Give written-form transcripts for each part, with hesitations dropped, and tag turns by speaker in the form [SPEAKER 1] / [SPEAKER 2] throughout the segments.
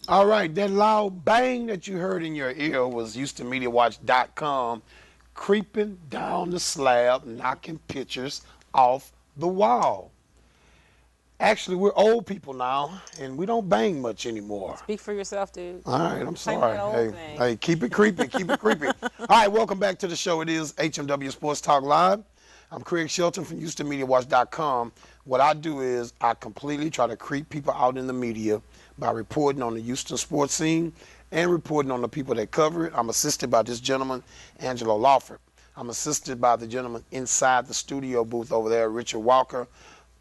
[SPEAKER 1] All right, that loud bang that you heard in your ear was HoustonMediaWatch.com creeping down the slab, knocking pictures off the wall. Actually, we're old people now, and we don't bang much anymore.
[SPEAKER 2] Speak for yourself, dude.
[SPEAKER 1] All right, I'm
[SPEAKER 2] Claim
[SPEAKER 1] sorry.
[SPEAKER 2] that old thing.
[SPEAKER 1] Hey, keep it creepy, keep it creepy. All right, welcome back to the show. It is HMW Sports Talk Live. I'm Craig Shelton from HoustonMediaWatch.com. What I do is I completely try to creep people out in the media by reporting on the Houston sports scene and reporting on the people that cover it. I'm assisted by this gentleman, Angelo Lawford. I'm assisted by the gentleman inside the studio booth over there, Richard Walker,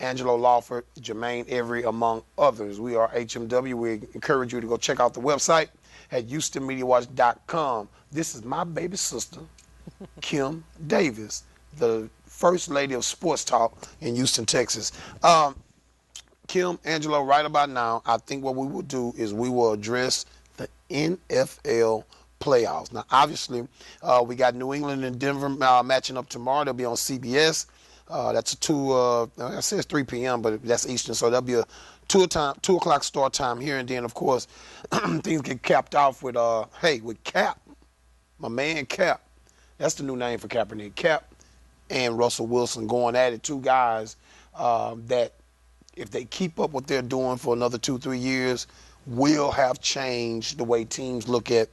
[SPEAKER 1] Angelo Lawford, Jermaine Every, among others. We are HMW. We encourage you to go check out the website at HoustonMediaWatch.com. This is my baby sister, Kim Davis, the First Lady of Sports Talk in Houston, Texas. Kim, Angelo, right about now, I think what we will do is we will address the NFL playoffs. Now, obviously, we got New England and Denver matching up tomorrow. They'll be on CBS. That's I say it's 3 p.m., but that's Eastern, so that'll be a 2 o'clock start time here. And then, of course, things get capped off with, with Cap, my man Cap. That's the new name for Kaepernick. Cap and Russell Wilson going at it, two guys that, if they keep up what they're doing for another 2-3 years, will have changed the way teams look at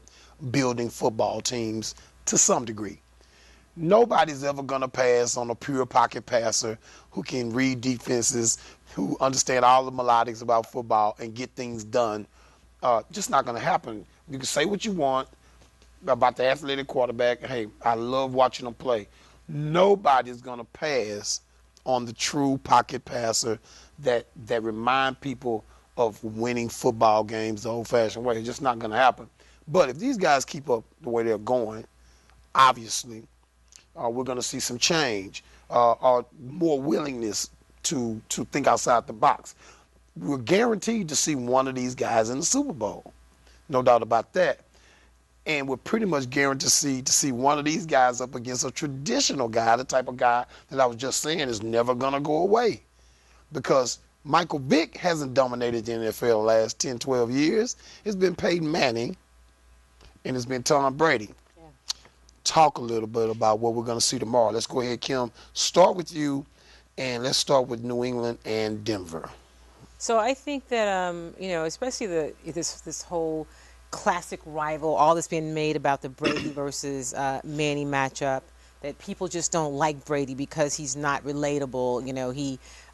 [SPEAKER 1] building football teams to some degree. Nobody's ever going to pass on a pure pocket passer who can read defenses, who understand all the melodics about football and get things done. Just not going to happen. You can say what you want about the athletic quarterback. Hey, I love watching them play. Nobody's going to pass on the true pocket passer that remind people of winning football games the old-fashioned way. It's just not going to happen. But if these guys keep up the way they're going, obviously, we're going to see some change, or more willingness to think outside the box. We're guaranteed to see one of these guys in the Super Bowl. No doubt about that. And we're pretty much guaranteed to see one of these guys up against a traditional guy, the type of guy that I was just saying is never going to go away. Because Michael Vick hasn't dominated the NFL the last 10, 12 years. It's been Peyton Manning, and it's been Tom Brady. Yeah. Talk a little bit about what we're going to see tomorrow. Let's go ahead, Kim. Start with you, and let's start with New England and Denver.
[SPEAKER 2] So I think that, especially this whole classic rival, all that's being made about the Brady versus Manning matchup, that people just don't like Brady because he's not relatable.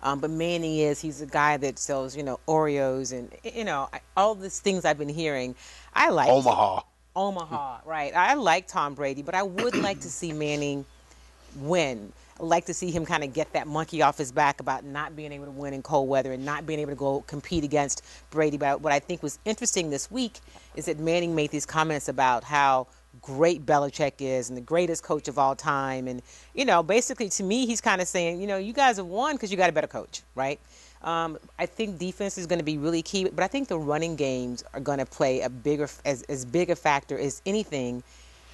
[SPEAKER 2] But Manning he's a guy that sells, Oreos and, all these things I've been hearing. I like Omaha, right. I like Tom Brady, but I would like to see Manning win. I'd like to see him kind of get that monkey off his back about not being able to win in cold weather and not being able to go compete against Brady. But what I think was interesting this week is that Manning made these comments about how great Belichick is and the greatest coach of all time. And, basically to me, he's kind of saying, you guys have won because you got a better coach, right? I think defense is going to be really key, but I think the running games are going to play as big a factor as anything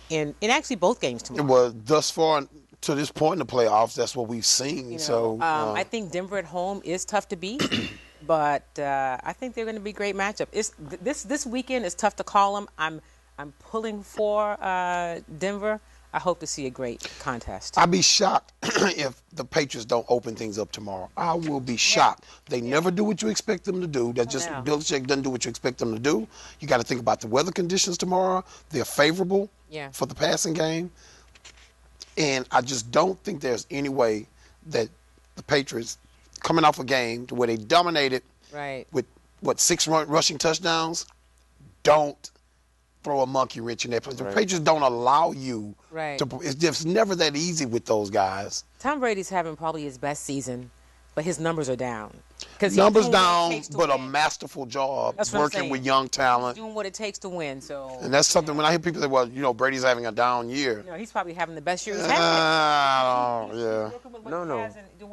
[SPEAKER 2] in actually both games tomorrow.
[SPEAKER 1] Well, thus far to this point in the playoffs, that's what we've seen.
[SPEAKER 2] I think Denver at home is tough to beat, but I think they're going to be a great matchup. This weekend is tough to call them. I'm pulling for Denver. I hope to see a great contest.
[SPEAKER 1] I'd be shocked if the Patriots don't open things up tomorrow. I will be shocked. They never do what you expect them to do. That's just Belichick doesn't do what you expect them to do. You got to think about the weather conditions tomorrow. They're favorable for the passing game. And I just don't think there's any way that the Patriots, coming off a game where they dominated with, 6 rushing touchdowns, don't throw a monkey wrench in that place. The Patriots don't allow you to. It's just never that easy with those guys.
[SPEAKER 2] Tom Brady's having probably his best season, but his numbers are down.
[SPEAKER 1] Numbers down, but a masterful job working with young talent.
[SPEAKER 2] He's doing what it takes to win.
[SPEAKER 1] And that's something when I hear people say, well, Brady's having a down year.
[SPEAKER 2] He's probably having the best year he's had.
[SPEAKER 3] No.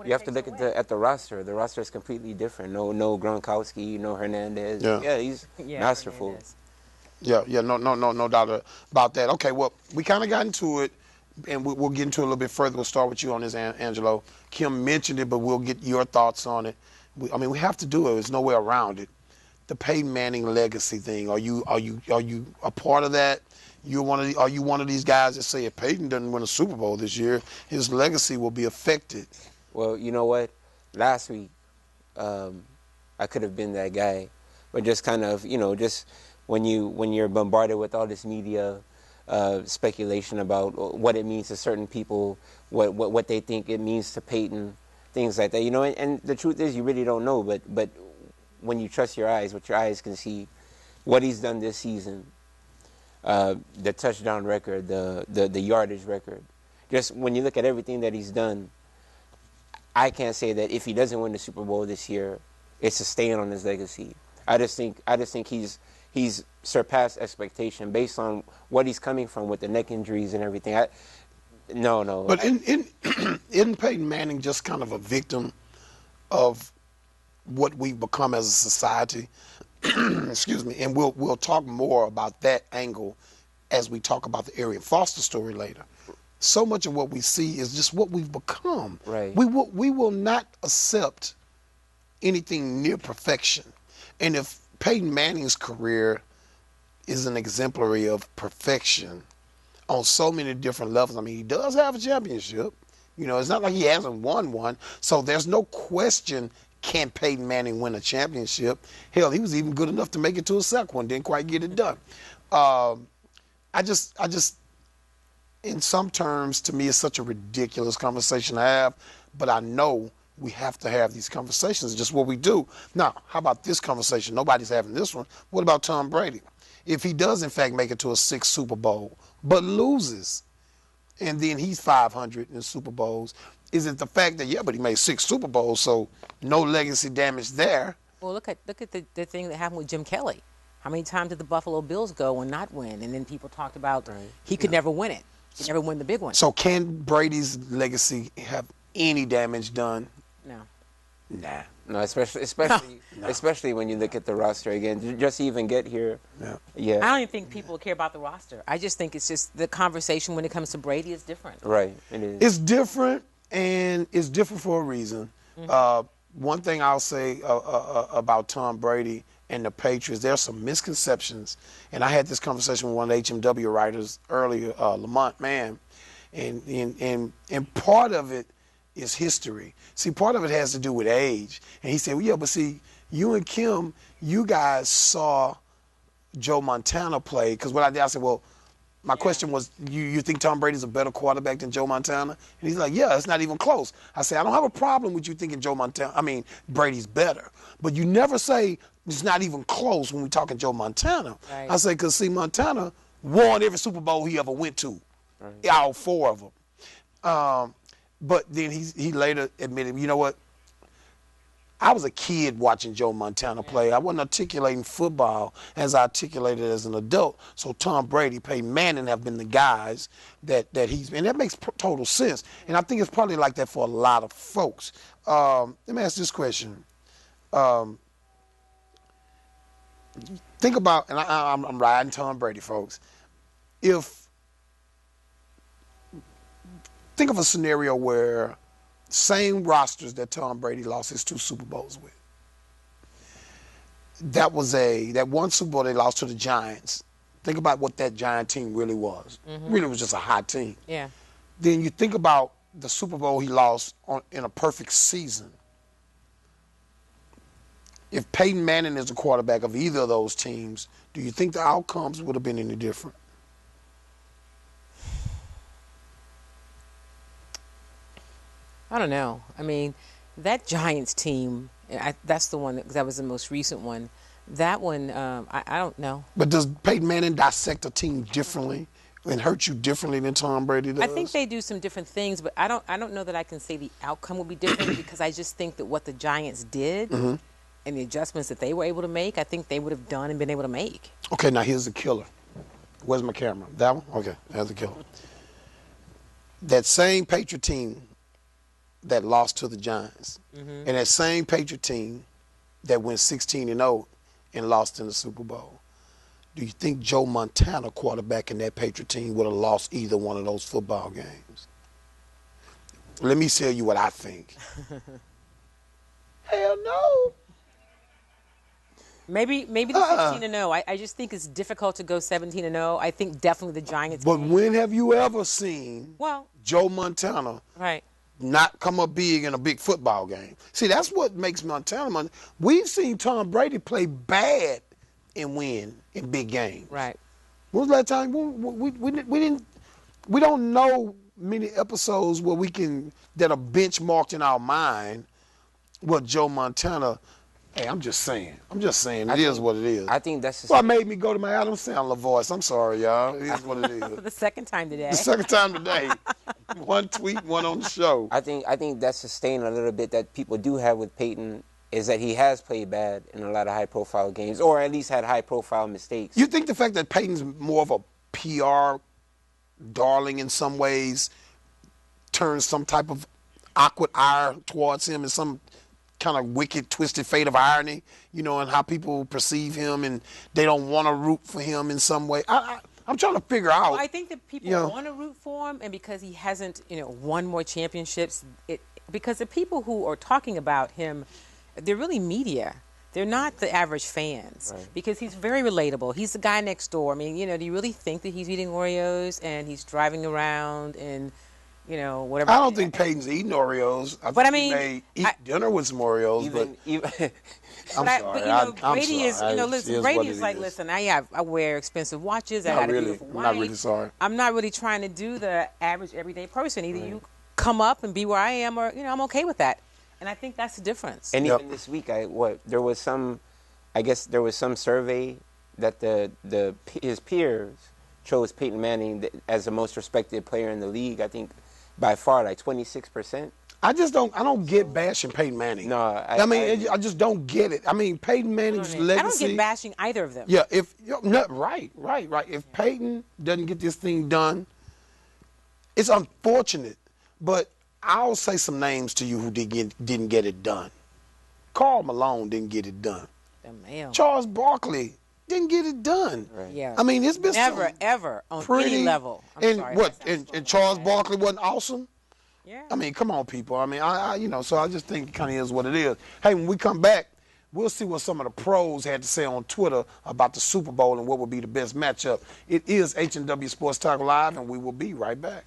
[SPEAKER 3] You have to look at the roster. The roster is completely different. No Gronkowski, no Hernandez. Yeah, he's masterful.
[SPEAKER 2] Hernandez.
[SPEAKER 1] Yeah, no doubt about that. Okay, well, we kind of got into it, and we'll get into it a little bit further. We'll start with you on this, Angelo. Kim mentioned it, but we'll get your thoughts on it. We have to do it. There's no way around it. the Peyton Manning legacy thing? Are you a part of that? Are you one of these guys that say if Peyton doesn't win a Super Bowl this year, his legacy will be affected?
[SPEAKER 3] Well, you know what? Last week, I could have been that guy, but just kind of, just when you're bombarded with all this media speculation about what it means to certain people, what they think it means to Peyton, things like that, and the truth is you really don't know, but when you trust your eyes, what your eyes can see, what he's done this season, the touchdown record, the yardage record, just when you look at everything that he's done, I can't say that if he doesn't win the Super Bowl this year, it's a stain on his legacy. I just think he's surpassed expectation based on what he's coming from with the neck injuries and everything. No.
[SPEAKER 1] But isn't Peyton Manning just kind of a victim of what we've become as a society? Excuse me. And we'll talk more about that angle as we talk about the Arian Foster story later. So much of what we see is just what we've become.
[SPEAKER 3] Right.
[SPEAKER 1] We will not accept anything near perfection. And if Peyton Manning's career is an exemplary of perfection on so many different levels, I mean, he does have a championship. It's not like he hasn't won one. So there's no question, can Peyton Manning win a championship? Hell, he was even good enough to make it to a second one, didn't quite get it done. I just in some terms, to me, it's such a ridiculous conversation to have, but I know we have to have these conversations. It's just what we do. Now, how about this conversation? Nobody's having this one. What about Tom Brady? If he does, in fact, make it to a 6th Super Bowl, but loses, and then he's 500 in Super Bowls, is it the fact that, but he made 6 Super Bowls, so no legacy damage there?
[SPEAKER 2] Well, look at the thing that happened with Jim Kelly. How many times did the Buffalo Bills go and not win? And then people talked about he could never win it. He never win the big one.
[SPEAKER 1] So can Brady's legacy have any damage done?
[SPEAKER 2] No.
[SPEAKER 1] Nah.
[SPEAKER 3] No, especially when you look at the roster again, just to even get here. Yeah.
[SPEAKER 2] I don't even think people care about the roster. I just think it's just the conversation when it comes to Brady is different.
[SPEAKER 3] Right. It is.
[SPEAKER 1] It's different, and it's different for a reason. One thing I'll say about Tom Brady and the Patriots, there are some misconceptions, and I had this conversation with one of the HMW writers earlier, Lamont Mann, and part of it is history. See, part of it has to do with age. And he said, well, yeah, but see, you and Kim, you guys saw Joe Montana play. Because what I did, I said, well, my question was, you think Tom Brady's a better quarterback than Joe Montana? And he's like, yeah, it's not even close. I said, I don't have a problem with you thinking Brady's better. But you never say it's not even close when we're talking Joe Montana.
[SPEAKER 2] Right.
[SPEAKER 1] I say, because, see, Montana won every Super Bowl he ever went to. Right. All 4 of them. But then he later admitted, you know what? I was a kid watching Joe Montana play. I wasn't articulating football as I articulated as an adult. So Tom Brady, Peyton Manning have been the guys that he's been. That makes total sense. And I think it's probably like that for a lot of folks. Let me ask this question. Think about, and I'm riding Tom Brady, folks. Think of a scenario where same rosters that Tom Brady lost his 2 Super Bowls with. That one Super Bowl they lost to the Giants. Think about what that Giant team really was. Really was just a hot team.
[SPEAKER 2] Yeah.
[SPEAKER 1] Then you think about the Super Bowl he lost in a perfect season. If Peyton Manning is the quarterback of either of those teams, do you think the outcomes would have been any different?
[SPEAKER 2] I don't know. I mean, that Giants team, that's the one, that was the most recent one. That one, I don't know.
[SPEAKER 1] But does Peyton Manning dissect a team differently and hurt you differently than Tom Brady does?
[SPEAKER 2] I think they do some different things, but I don't know that I can say the outcome will be different because I just think that what the Giants did and the adjustments that they were able to make, I think they would have done and been able to make. Okay,
[SPEAKER 1] now here's the killer. Where's my camera? That one? Okay, that's the killer. That same Patriot team that lost to the Giants, and that same Patriot team that went 16-0 and lost in the Super Bowl. Do you think Joe Montana, quarterback in that Patriot team, would have lost either one of those football games? Let me tell you what I think. Hell no.
[SPEAKER 2] Maybe the 16-0. I just think it's difficult to go 17-0. I think definitely the Giants.
[SPEAKER 1] But when have you ever seen Joe Montana not come up big in a big football game? See, that's what makes Montana. We've seen Tom Brady play bad and win in big games.
[SPEAKER 2] Right.
[SPEAKER 1] When was the last time we don't know many episodes where that are benchmarked in our mind what Joe Montana. Hey, I'm just saying. It is what it is.
[SPEAKER 3] I think that's
[SPEAKER 1] what made me go to my Adam Sandler voice. I'm sorry, y'all. It is what it is.
[SPEAKER 2] The second time today.
[SPEAKER 1] The second time today. One tweet, one on the show.
[SPEAKER 3] I think that's sustained a little bit that people do have with Peyton is that he has played bad in a lot of high-profile games, or at least had high-profile mistakes.
[SPEAKER 1] You think the fact that Peyton's more of a PR darling in some ways turns some type of awkward ire towards him and some kind of wicked, twisted fate of irony, and how people perceive him and they don't want to root for him in some way? I'm trying to figure out.
[SPEAKER 2] Well, I think that people want to root for him, and because he hasn't, won more championships, because the people who are talking about him, they're really media. They're not the average fans, because he's very relatable. He's the guy next door. I mean, do you really think that he's eating Oreos and he's driving around and, whatever?
[SPEAKER 1] I don't think Peyton's eating Oreos. I think he may eat dinner with some Oreos, I'm sorry.
[SPEAKER 2] Brady is, listen, Brady is like, listen, I wear expensive watches. I had a beautiful wife.
[SPEAKER 1] I'm not really sorry.
[SPEAKER 2] I'm not really trying to do the average everyday person. Either you come up and be where I am, or I'm okay with that. And I think that's the difference.
[SPEAKER 3] And even this week, there was some survey that his peers chose Peyton Manning as the most respected player in the league. I think by far, like 26%.
[SPEAKER 1] I don't get bashing Peyton Manning.
[SPEAKER 3] No,
[SPEAKER 1] I just don't get it. I mean, Peyton Manning's legacy.
[SPEAKER 2] I don't get bashing either of them.
[SPEAKER 1] Yeah, right. If Peyton doesn't get this thing done, it's unfortunate. But I'll say some names to you who didn't get it done. Karl Malone didn't get it done. Charles Barkley didn't get it done.
[SPEAKER 2] Right. Yeah.
[SPEAKER 1] I mean, it's been
[SPEAKER 2] never ever on any level.
[SPEAKER 1] And Charles Barkley wasn't awesome.
[SPEAKER 2] Yeah.
[SPEAKER 1] I mean, come on, people. I mean, so I just think it kind of is what it is. Hey, when we come back, we'll see what some of the pros had to say on Twitter about the Super Bowl and what would be the best matchup. It is H&W Sports Talk Live, and we will be right back.